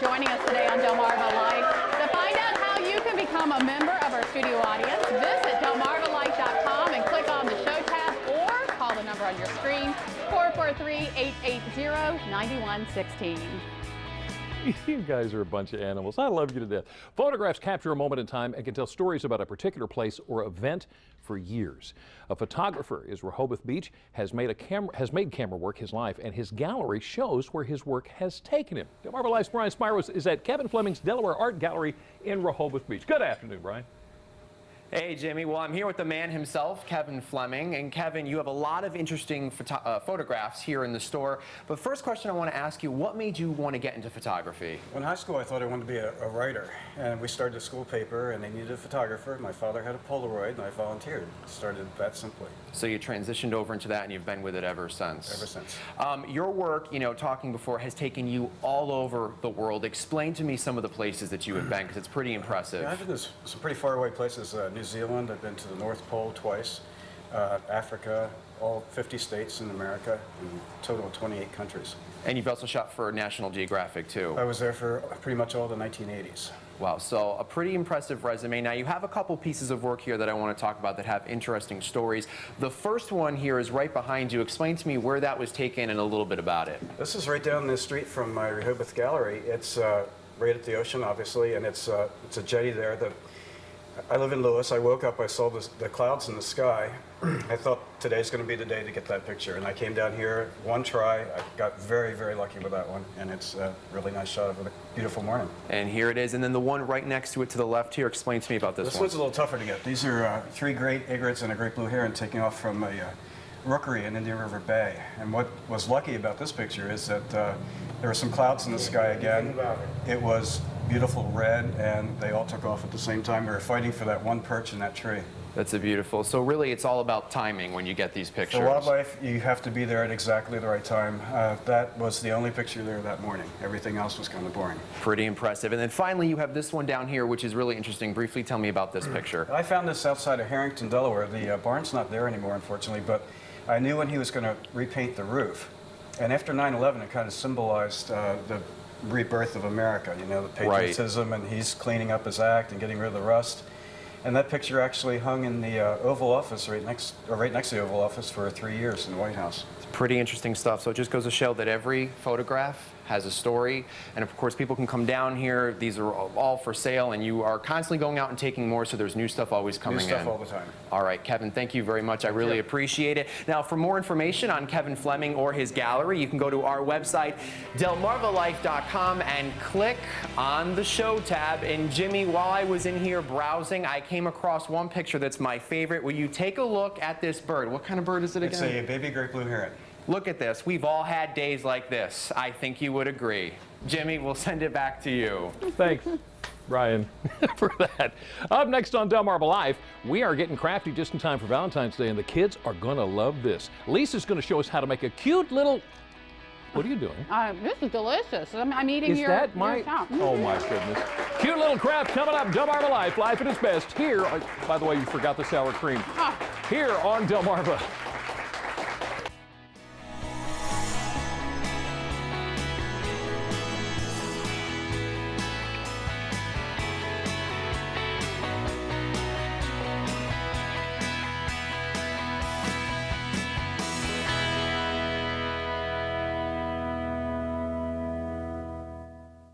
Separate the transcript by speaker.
Speaker 1: joining us today on Delmarva Life. To find out how you can become a member of our studio audience, visit delmarvalife.com and click on the show tab or call the number on your screen, 443-880-9116.
Speaker 2: You guys are a bunch of animals. I love you to death. Photographs capture a moment in time and can tell stories about a particular place or event for years. A photographer in Rehoboth Beach has made camera work his life, and his gallery shows where his work has taken him. Delmarva Life's Brian Spyros is at Kevin Fleming's Delaware Art Gallery in Rehoboth Beach. Good afternoon, Brian.
Speaker 3: Hey, Jimmy. Well, I'm here with the man himself, Kevin Fleming. And Kevin, you have a lot of interesting photographs here in the store. But first question I want to ask you, what made you want to get into photography?
Speaker 4: In high school, I thought I wanted to be a writer. And we started a school paper, and they needed a photographer. My father had a Polaroid, and I volunteered. Started that simply.
Speaker 3: So you transitioned over into that, and you've been with it ever since?
Speaker 4: Ever since.
Speaker 3: Your work, talking before, has taken you all over the world. Explain to me some of the places that you have been, because it's pretty impressive.
Speaker 4: Yeah, I've been to some pretty faraway places. New Zealand, I've been to the North Pole twice, Africa, all 50 states in America, and a total of 28 countries.
Speaker 3: And you've also shot for National Geographic, too.
Speaker 4: I was there for pretty much all the 1980s.
Speaker 3: Wow, so a pretty impressive resume. Now, you have a couple pieces of work here that I want to talk about that have interesting stories. The first one here is right behind you. Explain to me where that was taken and a little bit about it.
Speaker 4: This is right down the street from my Rehoboth Gallery. It's right at the ocean, obviously, and it's a jetty there. I live in Lewis. I woke up, I saw the clouds in the sky. I thought today's going to be the day to get that picture. And I came down here, one try. I got very, very lucky with that one. And it's a really nice shot of a beautiful morning.
Speaker 3: And here it is. And then the one right next to it to the left here, explain to me about this one.
Speaker 4: This one's a little tougher to get. These are three great egrets and a great blue heron taking off from a rookery in Indian River Bay. And what was lucky about this picture is that there were some clouds in the sky again. It was beautiful red, and they all took off at the same time. We were fighting for that one perch in that tree.
Speaker 3: That's a beautiful. So really, it's all about timing when you get these pictures.
Speaker 4: For wildlife, you have to be there at exactly the right time. That was the only picture there that morning. Everything else was kind of boring.
Speaker 3: Pretty impressive. And then finally, you have this one down here, which is really interesting. Briefly tell me about this picture.
Speaker 4: I found this outside of Harrington, Delaware. The barn's not there anymore, unfortunately, but I knew when he was going to repaint the roof. And after 9/11, it kind of symbolized the rebirth of America, the patriotism, right. And he's cleaning up his act and getting rid of the rust. And that picture actually hung in the Oval Office, right next to the Oval Office for 3 years in the White House.
Speaker 3: It's pretty interesting stuff. So it just goes to show that every photograph has a story. And of course, people can come down here. These are all for sale, and you are constantly going out and taking more, so there's new stuff always coming in.
Speaker 4: New stuff all the time.
Speaker 3: All right, Kevin, thank you very much. I really appreciate it. Now, for more information on Kevin Fleming or his gallery, you can go to our website, delmarvalife.com, and click on the show tab. And Jimmy, while I was in here browsing, I came across one picture that's my favorite. Will you take a look at this bird? What kind of bird is it again?
Speaker 4: It's a baby great blue heron.
Speaker 3: Look at this. We've all had days like this. I think you would agree. Jimmy, we'll send it back to you.
Speaker 2: Thanks, Brian, for that. Up next on Delmarva Life, we are getting crafty just in time for Valentine's Day, and the kids are going to love this. Lisa's going to show us how to make a cute little... What are you doing?
Speaker 1: This is delicious. I'm eating your
Speaker 2: that my...
Speaker 1: your shop.
Speaker 2: Oh, my goodness. Cute little craft coming up. Delmarva Life, life at its best. Here, by the way, you forgot the sour cream. Here on Delmarva.